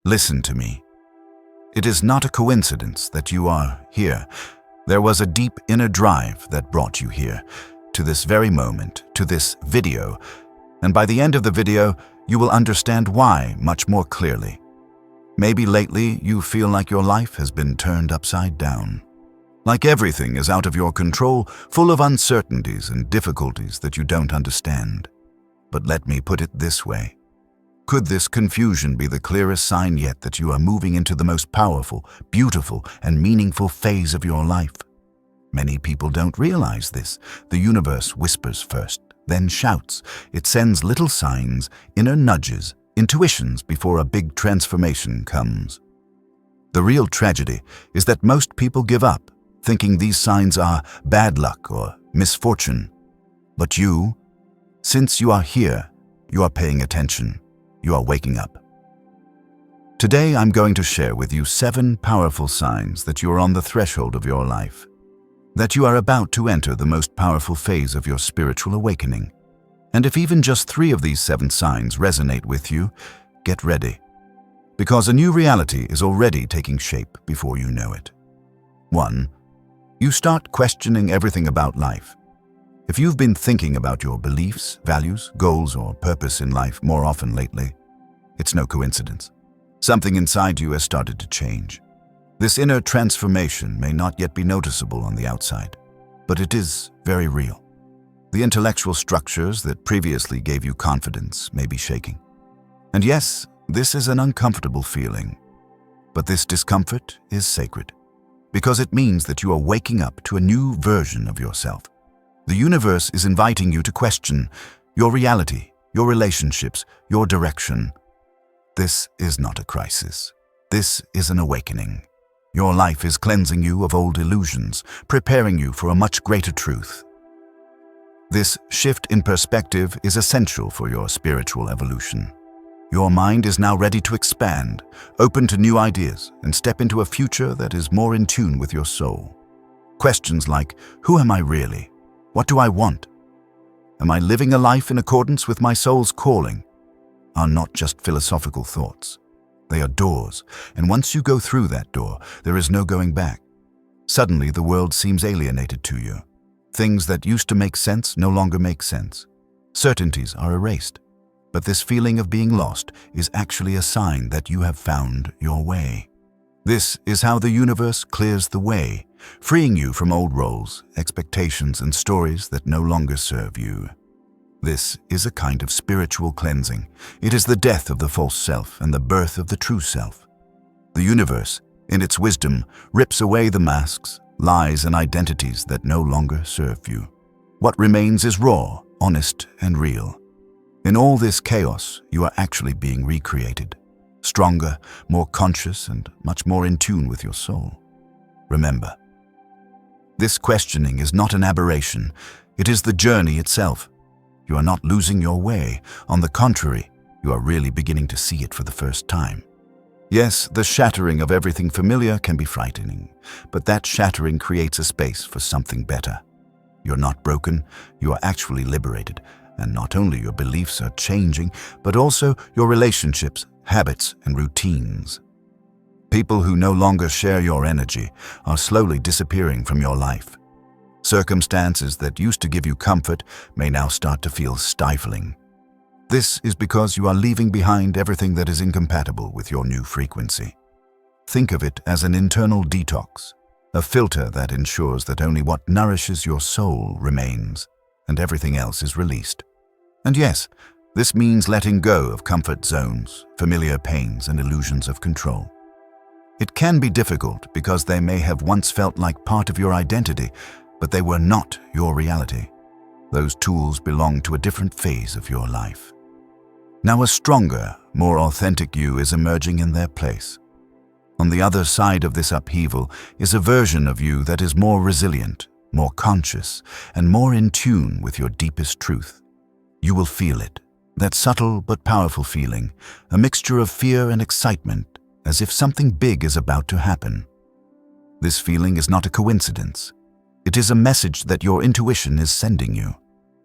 Listen to me. It is not a coincidence that you are here. There was a deep inner drive that brought you here, to this very moment, to this video, and by the end of the video, you will understand why much more clearly. Maybe lately you feel like your life has been turned upside down. Like everything is out of your control, full of uncertainties and difficulties that you don't understand. But let me put it this way. Could this confusion be the clearest sign yet that you are moving into the most powerful, beautiful, and meaningful phase of your life? Many people don't realize this. The universe whispers first, then shouts. It sends little signs, inner nudges, intuitions before a big transformation comes. The real tragedy is that most people give up, thinking these signs are bad luck or misfortune. But you, since you are here, you are paying attention. You are waking up. Today I'm going to share with you 7 powerful signs that you are on the threshold of your life, that you are about to enter the most powerful phase of your spiritual awakening. And if even just 3 of these 7 signs resonate with you, get ready, because a new reality is already taking shape before you know it. 1. You start questioning everything about life. If you've been thinking about your beliefs, values, goals, or purpose in life more often lately, it's no coincidence. Something inside you has started to change. This inner transformation may not yet be noticeable on the outside, but it is very real. The intellectual structures that previously gave you confidence may be shaking. And yes, this is an uncomfortable feeling, but this discomfort is sacred, because it means that you are waking up to a new version of yourself. The universe is inviting you to question your reality, your relationships, your direction. This is not a crisis. This is an awakening. Your life is cleansing you of old illusions, preparing you for a much greater truth. This shift in perspective is essential for your spiritual evolution. Your mind is now ready to expand, open to new ideas, and step into a future that is more in tune with your soul. Questions like, who am I really? What do I want? Am I living a life in accordance with my soul's calling? Are not just philosophical thoughts. They are doors, and once you go through that door, there is no going back. Suddenly, the world seems alienated to you. Things that used to make sense no longer make sense. Certainties are erased, but this feeling of being lost is actually a sign that you have found your way. This is how the universe clears the way, freeing you from old roles, expectations, and stories that no longer serve you. This is a kind of spiritual cleansing. It is the death of the false self and the birth of the true self. The universe, in its wisdom, rips away the masks, lies, and identities that no longer serve you. What remains is raw, honest, and real. In all this chaos, you are actually being recreated, stronger, more conscious, and much more in tune with your soul. Remember, this questioning is not an aberration. It is the journey itself. You are not losing your way. On the contrary, you are really beginning to see it for the first time. Yes, the shattering of everything familiar can be frightening, but that shattering creates a space for something better. You're not broken, you are actually liberated, and not only your beliefs are changing, but also your relationships, habits, and routines. People who no longer share your energy are slowly disappearing from your life. Circumstances that used to give you comfort may now start to feel stifling. This is because you are leaving behind everything that is incompatible with your new frequency. Think of it as an internal detox, a filter that ensures that only what nourishes your soul remains, and everything else is released. And yes, this means letting go of comfort zones, familiar pains, and illusions of control. It can be difficult because they may have once felt like part of your identity, but they were not your reality. Those tools belong to a different phase of your life. Now a stronger, more authentic you is emerging in their place. On the other side of this upheaval is a version of you that is more resilient, more conscious, and more in tune with your deepest truth. You will feel it, that subtle but powerful feeling, a mixture of fear and excitement, as if something big is about to happen. This feeling is not a coincidence. It is a message that your intuition is sending you.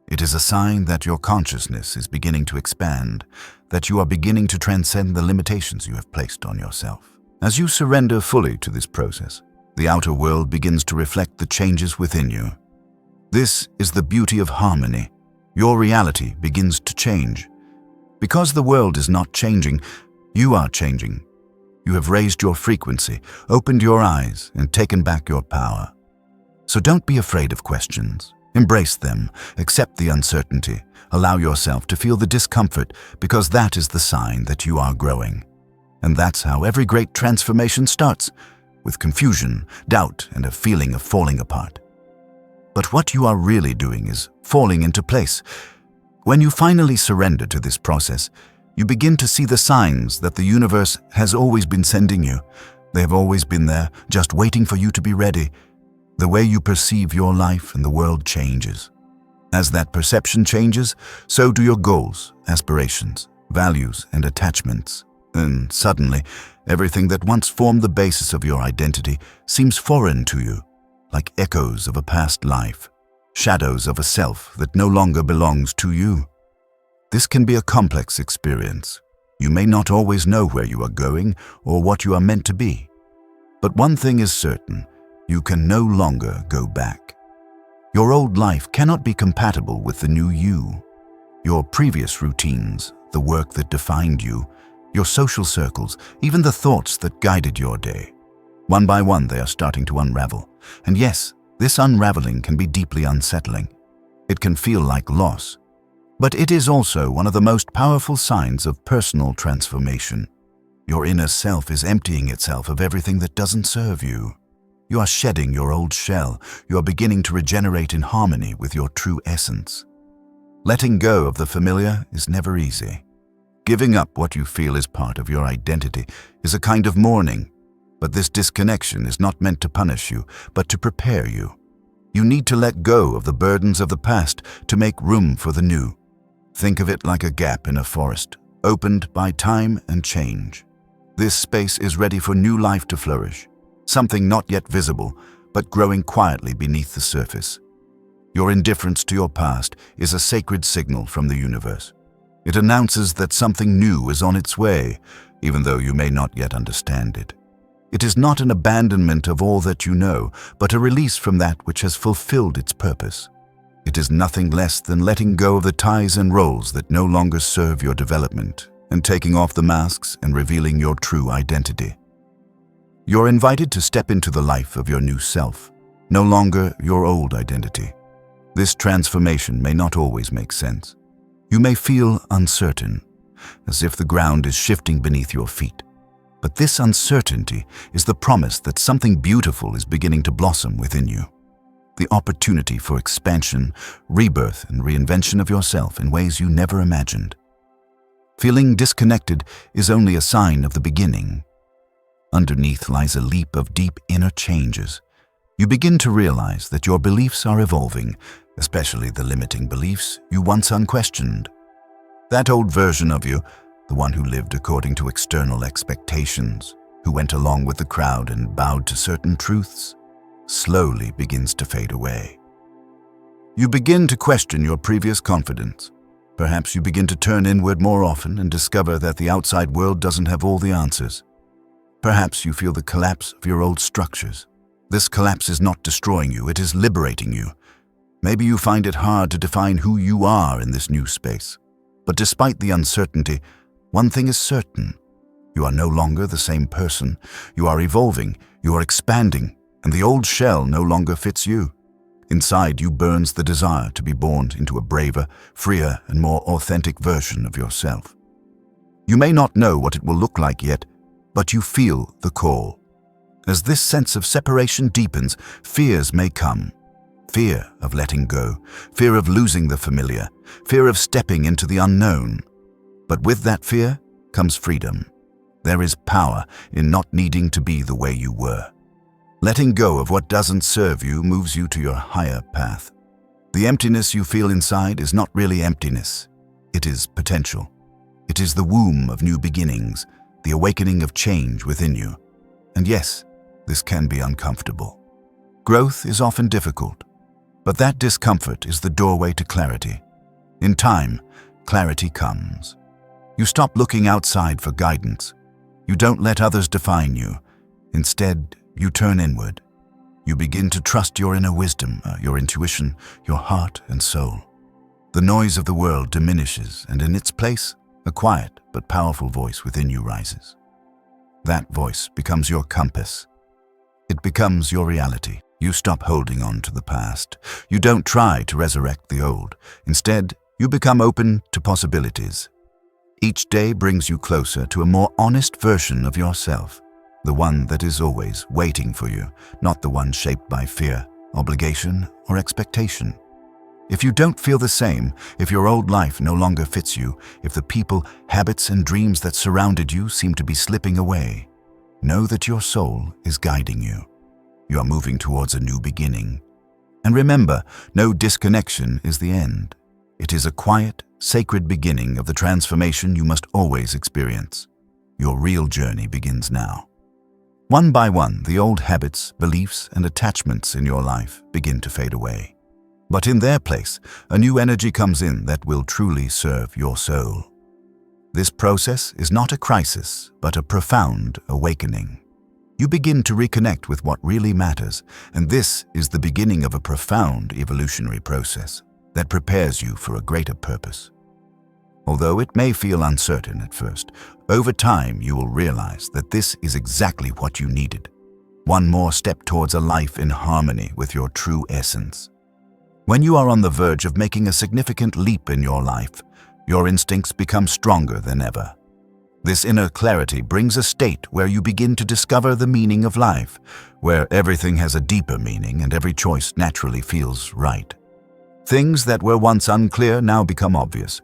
It is a sign that your consciousness is beginning to expand, that you are beginning to transcend the limitations you have placed on yourself. As you surrender fully to this process, the outer world begins to reflect the changes within you. This is the beauty of harmony. Your reality begins to change. Because the world is not changing, you are changing. You have raised your frequency, opened your eyes, and taken back your power. So don't be afraid of questions. Embrace them, accept the uncertainty, allow yourself to feel the discomfort, because that is the sign that you are growing. And that's how every great transformation starts, with confusion, doubt, and a feeling of falling apart. But what you are really doing is falling into place. When you finally surrender to this process, you begin to see the signs that the universe has always been sending you. They have always been there, just waiting for you to be ready. The way you perceive your life and the world changes. As that perception changes, so do your goals, aspirations, values, and attachments. And suddenly, everything that once formed the basis of your identity seems foreign to you, like echoes of a past life, shadows of a self that no longer belongs to you. This can be a complex experience. You may not always know where you are going or what you are meant to be. But one thing is certain, you can no longer go back. Your old life cannot be compatible with the new you. Your previous routines, the work that defined you, your social circles, even the thoughts that guided your day. One by one, they are starting to unravel. And yes, this unraveling can be deeply unsettling. It can feel like loss. But it is also one of the most powerful signs of personal transformation. Your inner self is emptying itself of everything that doesn't serve you. You are shedding your old shell. You are beginning to regenerate in harmony with your true essence. Letting go of the familiar is never easy. Giving up what you feel is part of your identity is a kind of mourning. But this disconnection is not meant to punish you, but to prepare you. You need to let go of the burdens of the past to make room for the new. Think of it like a gap in a forest, opened by time and change. This space is ready for new life to flourish, something not yet visible, but growing quietly beneath the surface. Your indifference to your past is a sacred signal from the universe. It announces that something new is on its way, even though you may not yet understand it. It is not an abandonment of all that you know, but a release from that which has fulfilled its purpose. It is nothing less than letting go of the ties and roles that no longer serve your development, and taking off the masks and revealing your true identity. You're invited to step into the life of your new self, no longer your old identity. This transformation may not always make sense. You may feel uncertain, as if the ground is shifting beneath your feet. But this uncertainty is the promise that something beautiful is beginning to blossom within you. The opportunity for expansion, rebirth, and reinvention of yourself in ways you never imagined. Feeling disconnected is only a sign of the beginning. Underneath lies a leap of deep inner changes. You begin to realize that your beliefs are evolving, especially the limiting beliefs you once unquestioned. That old version of you, the one who lived according to external expectations, who went along with the crowd and bowed to certain truths, slowly begins to fade away. You begin to question your previous confidence. Perhaps you begin to turn inward more often and discover that the outside world doesn't have all the answers. Perhaps you feel the collapse of your old structures. This collapse is not destroying you, it is liberating you. Maybe you find it hard to define who you are in this new space. But despite the uncertainty, one thing is certain. You are no longer the same person. You are evolving, you are expanding, and the old shell no longer fits you. Inside you burns the desire to be born into a braver, freer, and more authentic version of yourself. You may not know what it will look like yet, but you feel the call. As this sense of separation deepens, fears may come. Fear of letting go, fear of losing the familiar, fear of stepping into the unknown. But with that fear comes freedom. There is power in not needing to be the way you were. Letting go of what doesn't serve you moves you to your higher path. The emptiness you feel inside is not really emptiness. It is potential. It is the womb of new beginnings, the awakening of change within you. And yes, this can be uncomfortable. Growth is often difficult. But that discomfort is the doorway to clarity. In time, clarity comes. You stop looking outside for guidance. You don't let others define you. Instead, you turn inward. You begin to trust your inner wisdom, your intuition, your heart and soul. The noise of the world diminishes, and in its place, a quiet but powerful voice within you rises. That voice becomes your compass. It becomes your reality. You stop holding on to the past. You don't try to resurrect the old. Instead, you become open to possibilities. Each day brings you closer to a more honest version of yourself, the one that is always waiting for you, not the one shaped by fear, obligation, or expectation. If you don't feel the same, if your old life no longer fits you, if the people, habits, and dreams that surrounded you seem to be slipping away, know that your soul is guiding you. You are moving towards a new beginning. And remember, no disconnection is the end. It is a quiet, sacred beginning of the transformation you must always experience. Your real journey begins now. One by one, the old habits, beliefs, and attachments in your life begin to fade away. But in their place, a new energy comes in that will truly serve your soul. This process is not a crisis, but a profound awakening. You begin to reconnect with what really matters, and this is the beginning of a profound evolutionary process that prepares you for a greater purpose. Although it may feel uncertain at first, over time you will realize that this is exactly what you needed. One more step towards a life in harmony with your true essence. When you are on the verge of making a significant leap in your life, your instincts become stronger than ever. This inner clarity brings a state where you begin to discover the meaning of life, where everything has a deeper meaning and every choice naturally feels right. Things that were once unclear now become obvious.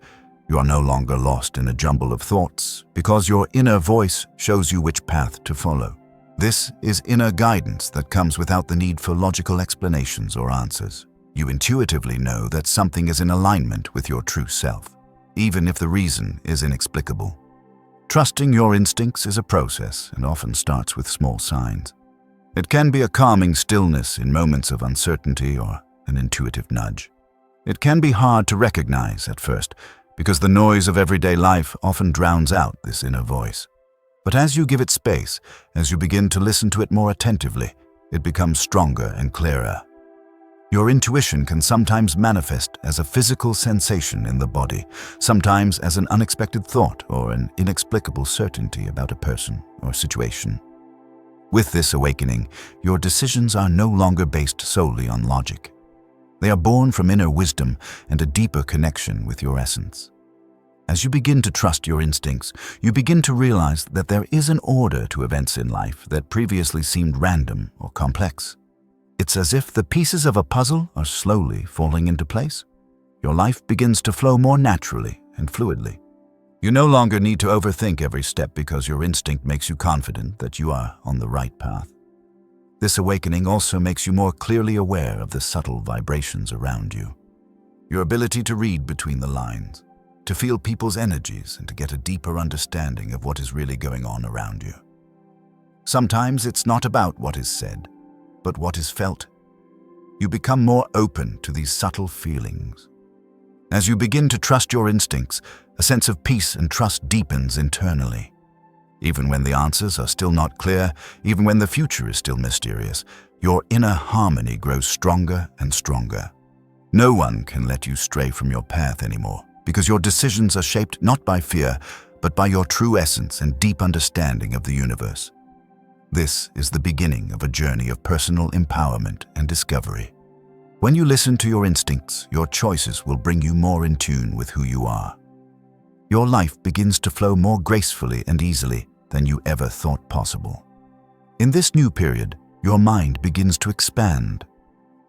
You are no longer lost in a jumble of thoughts because your inner voice shows you which path to follow. This is inner guidance that comes without the need for logical explanations or answers. You intuitively know that something is in alignment with your true self, even if the reason is inexplicable. Trusting your instincts is a process and often starts with small signs. It can be a calming stillness in moments of uncertainty or an intuitive nudge. It can be hard to recognize at first because the noise of everyday life often drowns out this inner voice. But as you give it space, as you begin to listen to it more attentively, it becomes stronger and clearer. Your intuition can sometimes manifest as a physical sensation in the body, sometimes as an unexpected thought or an inexplicable certainty about a person or situation. With this awakening, your decisions are no longer based solely on logic. They are born from inner wisdom and a deeper connection with your essence. As you begin to trust your instincts, you begin to realize that there is an order to events in life that previously seemed random or complex. It's as if the pieces of a puzzle are slowly falling into place. Your life begins to flow more naturally and fluidly. You no longer need to overthink every step because your instinct makes you confident that you are on the right path. This awakening also makes you more clearly aware of the subtle vibrations around you. Your ability to read between the lines, to feel people's energies, and to get a deeper understanding of what is really going on around you. Sometimes it's not about what is said, but what is felt. You become more open to these subtle feelings. As you begin to trust your instincts, a sense of peace and trust deepens internally. Even when the answers are still not clear, even when the future is still mysterious, your inner harmony grows stronger and stronger. No one can let you stray from your path anymore, because your decisions are shaped not by fear, but by your true essence and deep understanding of the universe. This is the beginning of a journey of personal empowerment and discovery. When you listen to your instincts, your choices will bring you more in tune with who you are. Your life begins to flow more gracefully and easily than you ever thought possible. In this new period, your mind begins to expand.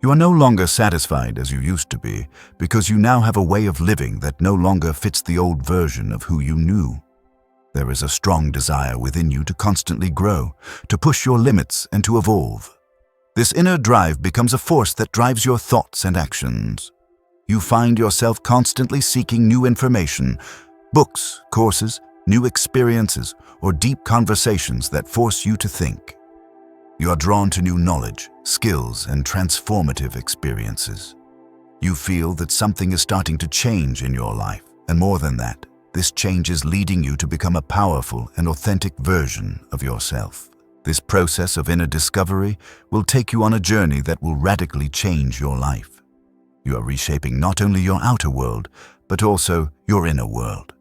You are no longer satisfied as you used to be because you now have a way of living that no longer fits the old version of who you knew. There is a strong desire within you to constantly grow, to push your limits and to evolve. This inner drive becomes a force that drives your thoughts and actions. You find yourself constantly seeking new information, books, courses, new experiences, or deep conversations that force you to think. You are drawn to new knowledge, skills, and transformative experiences. You feel that something is starting to change in your life, and more than that, this change is leading you to become a powerful and authentic version of yourself. This process of inner discovery will take you on a journey that will radically change your life. You are reshaping not only your outer world, but also your inner world.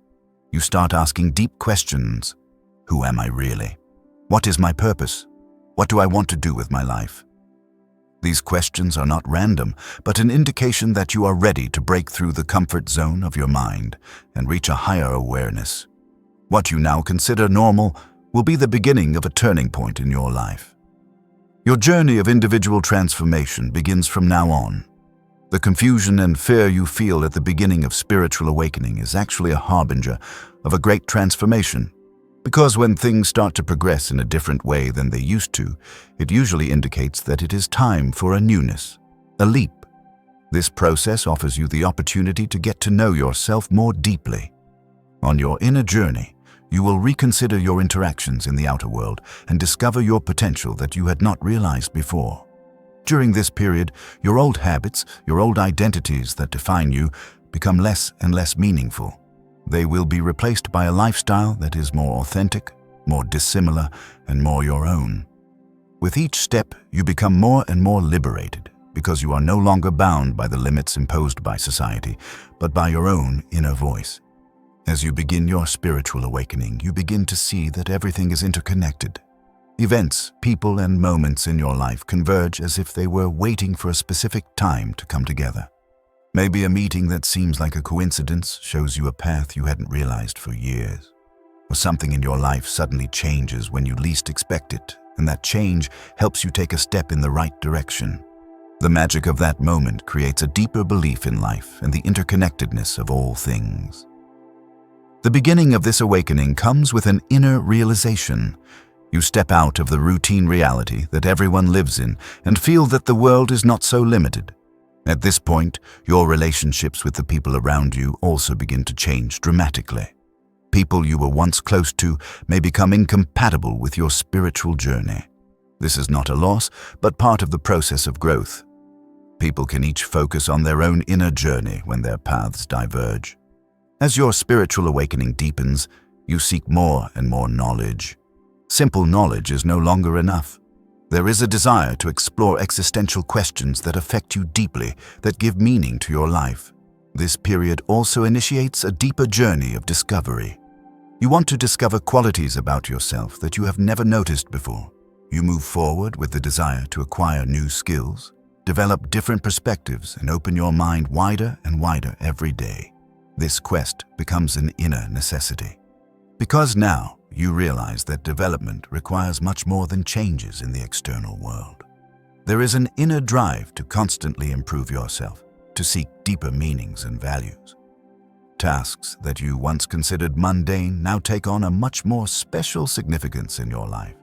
You start asking deep questions. Who am I really? What is my purpose? What do I want to do with my life? These questions are not random, but an indication that you are ready to break through the comfort zone of your mind and reach a higher awareness. What you now consider normal will be the beginning of a turning point in your life. Your journey of individual transformation begins from now on. The confusion and fear you feel at the beginning of spiritual awakening is actually a harbinger of a great transformation. Because when things start to progress in a different way than they used to, it usually indicates that it is time for a newness, a leap. This process offers you the opportunity to get to know yourself more deeply. On your inner journey, you will reconsider your interactions in the outer world and discover your potential that you had not realized before. During this period, your old habits, your old identities that define you, become less and less meaningful. They will be replaced by a lifestyle that is more authentic, more dissimilar, and more your own. With each step, you become more and more liberated because you are no longer bound by the limits imposed by society, but by your own inner voice. As you begin your spiritual awakening, you begin to see that everything is interconnected. Events, people, and moments in your life converge as if they were waiting for a specific time to come together. Maybe a meeting that seems like a coincidence shows you a path you hadn't realized for years. Or something in your life suddenly changes when you least expect it, and that change helps you take a step in the right direction. The magic of that moment creates a deeper belief in life and the interconnectedness of all things. The beginning of this awakening comes with an inner realization. You step out of the routine reality that everyone lives in and feel that the world is not so limited. At this point, your relationships with the people around you also begin to change dramatically. People you were once close to may become incompatible with your spiritual journey. This is not a loss, but part of the process of growth. People can each focus on their own inner journey when their paths diverge. As your spiritual awakening deepens, you seek more and more knowledge. Simple knowledge is no longer enough. There is a desire to explore existential questions that affect you deeply, that give meaning to your life. This period also initiates a deeper journey of discovery. You want to discover qualities about yourself that you have never noticed before. You move forward with the desire to acquire new skills, develop different perspectives, and open your mind wider and wider every day. This quest becomes an inner necessity. Because now, you realize that development requires much more than changes in the external world. There is an inner drive to constantly improve yourself, to seek deeper meanings and values. Tasks that you once considered mundane now take on a much more special significance in your life.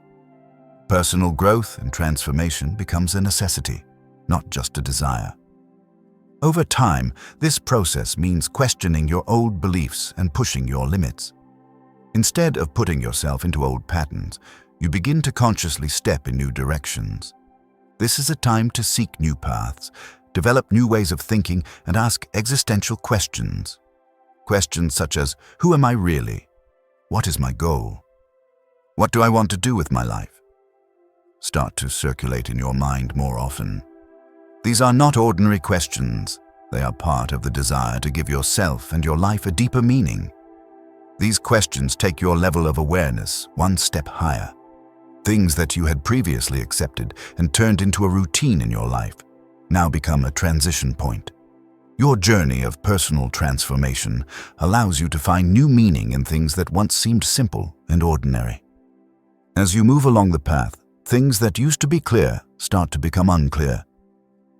Personal growth and transformation becomes a necessity, not just a desire. Over time, this process means questioning your old beliefs and pushing your limits. Instead of putting yourself into old patterns, you begin to consciously step in new directions. This is a time to seek new paths, develop new ways of thinking, and ask existential questions. Questions such as, who am I really? What is my goal? What do I want to do with my life? Start to circulate in your mind more often. These are not ordinary questions. They are part of the desire to give yourself and your life a deeper meaning. These questions take your level of awareness one step higher. Things that you had previously accepted and turned into a routine in your life now become a transition point. Your journey of personal transformation allows you to find new meaning in things that once seemed simple and ordinary. As you move along the path, things that used to be clear start to become unclear.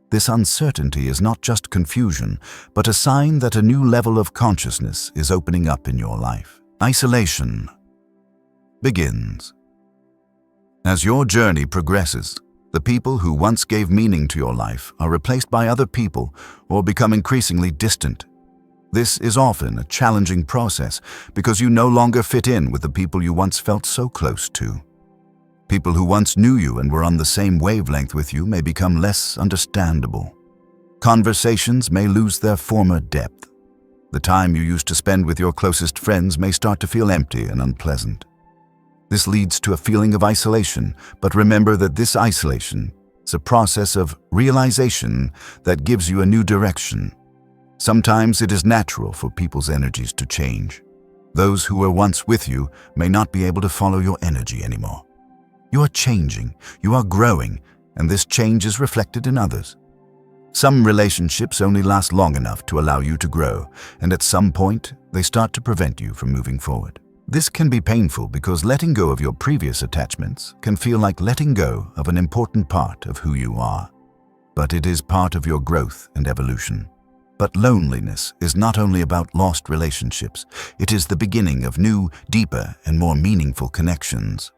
This uncertainty is not just confusion, but a sign that a new level of consciousness is opening up in your life. Isolation begins. As your journey progresses, the people who once gave meaning to your life are replaced by other people or become increasingly distant. This is often a challenging process because you no longer fit in with the people you once felt so close to. People who once knew you and were on the same wavelength with you may become less understandable. Conversations may lose their former depth. The time you used to spend with your closest friends may start to feel empty and unpleasant. This leads to a feeling of isolation, but remember that this isolation is a process of realization that gives you a new direction. Sometimes it is natural for people's energies to change. Those who were once with you may not be able to follow your energy anymore. You are changing, you are growing, and this change is reflected in others. Some relationships only last long enough to allow you to grow, and at some point, they start to prevent you from moving forward. This can be painful because letting go of your previous attachments can feel like letting go of an important part of who you are. But it is part of your growth and evolution. But loneliness is not only about lost relationships, it is the beginning of new, deeper, and more meaningful connections.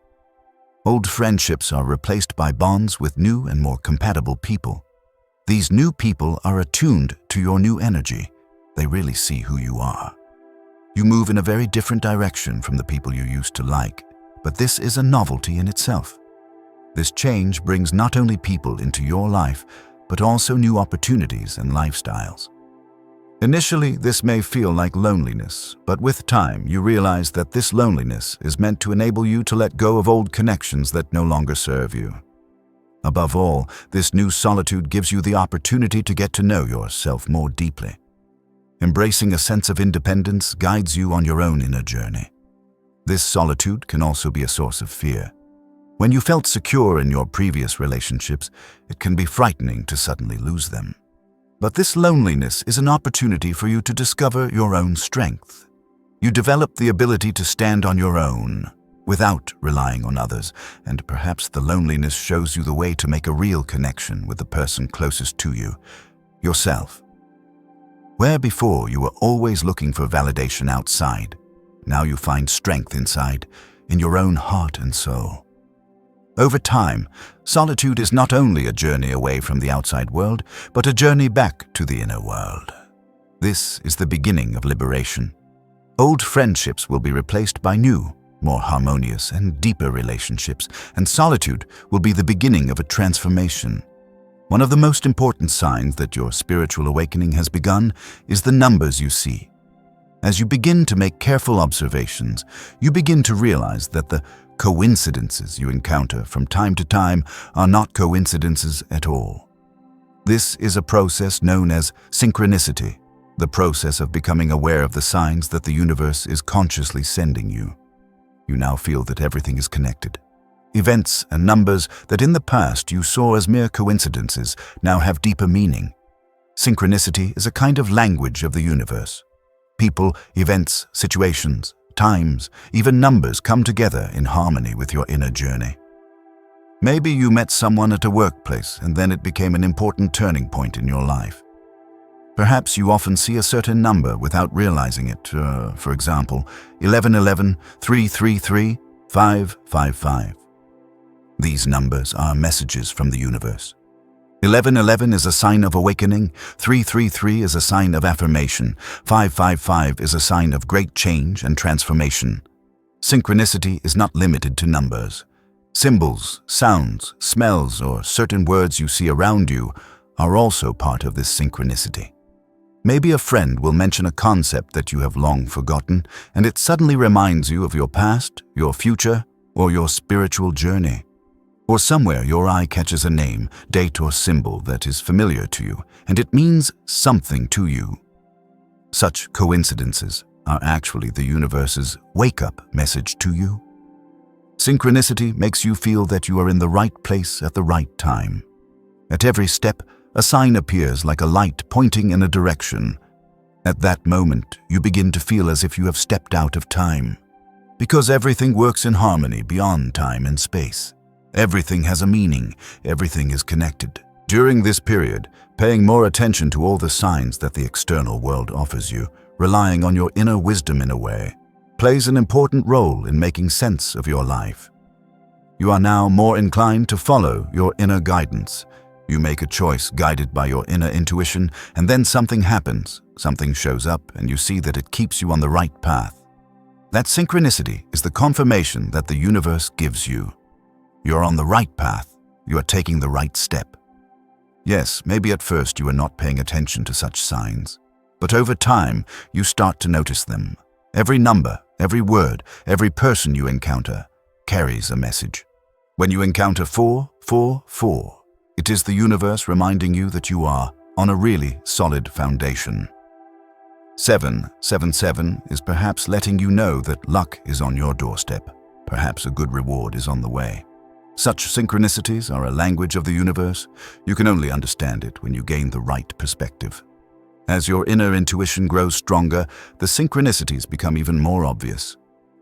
Old friendships are replaced by bonds with new and more compatible people. These new people are attuned to your new energy. They really see who you are. You move in a very different direction from the people you used to like, but this is a novelty in itself. This change brings not only people into your life, but also new opportunities and lifestyles. Initially, this may feel like loneliness, but with time, you realize that this loneliness is meant to enable you to let go of old connections that no longer serve you. Above all, this new solitude gives you the opportunity to get to know yourself more deeply. Embracing a sense of independence guides you on your own inner journey. This solitude can also be a source of fear. When you felt secure in your previous relationships, it can be frightening to suddenly lose them. But this loneliness is an opportunity for you to discover your own strength. You develop the ability to stand on your own, without relying on others, and perhaps the loneliness shows you the way to make a real connection with the person closest to you, yourself. Where before you were always looking for validation outside, now you find strength inside, in your own heart and soul. Over time, solitude is not only a journey away from the outside world, but a journey back to the inner world. This is the beginning of liberation. Old friendships will be replaced by new, more harmonious and deeper relationships, and solitude will be the beginning of a transformation. One of the most important signs that your spiritual awakening has begun is the numbers you see. As you begin to make careful observations, you begin to realize that the coincidences you encounter from time to time are not coincidences at all. This is a process known as synchronicity, the process of becoming aware of the signs that the universe is consciously sending you. You now feel that everything is connected. Events and numbers that in the past you saw as mere coincidences now have deeper meaning. Synchronicity is a kind of language of the universe. People, events, situations, times, even numbers come together in harmony with your inner journey. Maybe you met someone at a workplace and then it became an important turning point in your life. Perhaps you often see a certain number without realizing it, for example, 1111, 333, 555. These numbers are messages from the universe. 1111 is a sign of awakening, 333 is a sign of affirmation, 555 is a sign of great change and transformation. Synchronicity is not limited to numbers. Symbols, sounds, smells, or certain words you see around you are also part of this synchronicity. Maybe a friend will mention a concept that you have long forgotten, and it suddenly reminds you of your past, your future, or your spiritual journey. Or somewhere your eye catches a name, date, or symbol that is familiar to you, and it means something to you. Such coincidences are actually the universe's wake-up message to you. Synchronicity makes you feel that you are in the right place at the right time. At every step, a sign appears like a light pointing in a direction. At that moment, you begin to feel as if you have stepped out of time. Because everything works in harmony beyond time and space. Everything has a meaning, everything is connected. During this period, paying more attention to all the signs that the external world offers you, relying on your inner wisdom in a way, plays an important role in making sense of your life. You are now more inclined to follow your inner guidance. You make a choice guided by your inner intuition, and then something happens, something shows up, and you see that it keeps you on the right path. That synchronicity is the confirmation that the universe gives you. You're on the right path. You are taking the right step. Yes, maybe at first you are not paying attention to such signs, but over time you start to notice them. Every number, every word, every person you encounter carries a message. When you encounter 444, it is the universe reminding you that you are on a really solid foundation. 777 is perhaps letting you know that luck is on your doorstep. Perhaps a good reward is on the way. Such synchronicities are a language of the universe. You can only understand it when you gain the right perspective. As your inner intuition grows stronger, the synchronicities become even more obvious.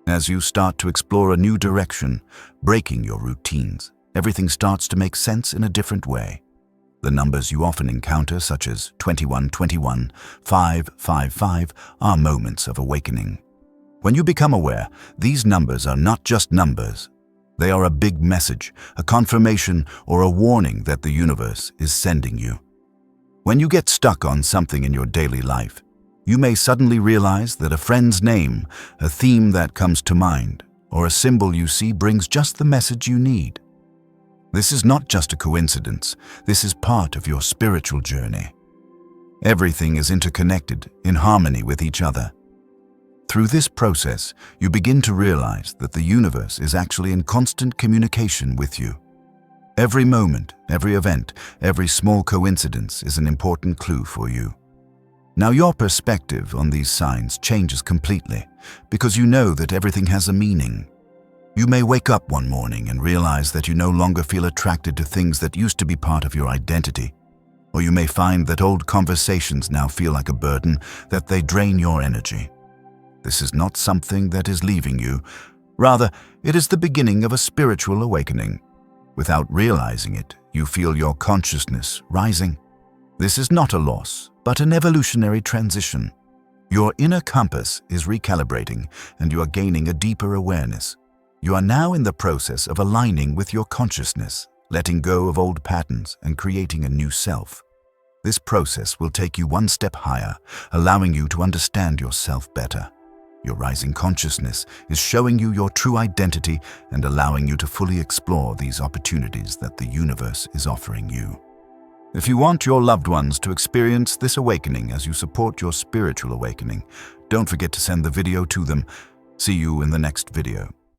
As you start to explore a new direction, breaking your routines, everything starts to make sense in a different way. The numbers you often encounter, such as 2121, 555, are moments of awakening. When you become aware, these numbers are not just numbers. They are a big message, a confirmation, or a warning that the universe is sending you. When you get stuck on something in your daily life, you may suddenly realize that a friend's name, a theme that comes to mind, or a symbol you see brings just the message you need. This is not just a coincidence. This is part of your spiritual journey. Everything is interconnected, in harmony with each other. Through this process, you begin to realize that the universe is actually in constant communication with you. Every moment, every event, every small coincidence is an important clue for you. Now your perspective on these signs changes completely because you know that everything has a meaning. You may wake up one morning and realize that you no longer feel attracted to things that used to be part of your identity. Or you may find that old conversations now feel like a burden, that they drain your energy. This is not something that is leaving you. Rather, it is the beginning of a spiritual awakening. Without realizing it, you feel your consciousness rising. This is not a loss, but an evolutionary transition. Your inner compass is recalibrating, and you are gaining a deeper awareness. You are now in the process of aligning with your consciousness, letting go of old patterns and creating a new self. This process will take you one step higher, allowing you to understand yourself better. Your rising consciousness is showing you your true identity and allowing you to fully explore these opportunities that the universe is offering you. If you want your loved ones to experience this awakening as you support your spiritual awakening, don't forget to send the video to them. See you in the next video.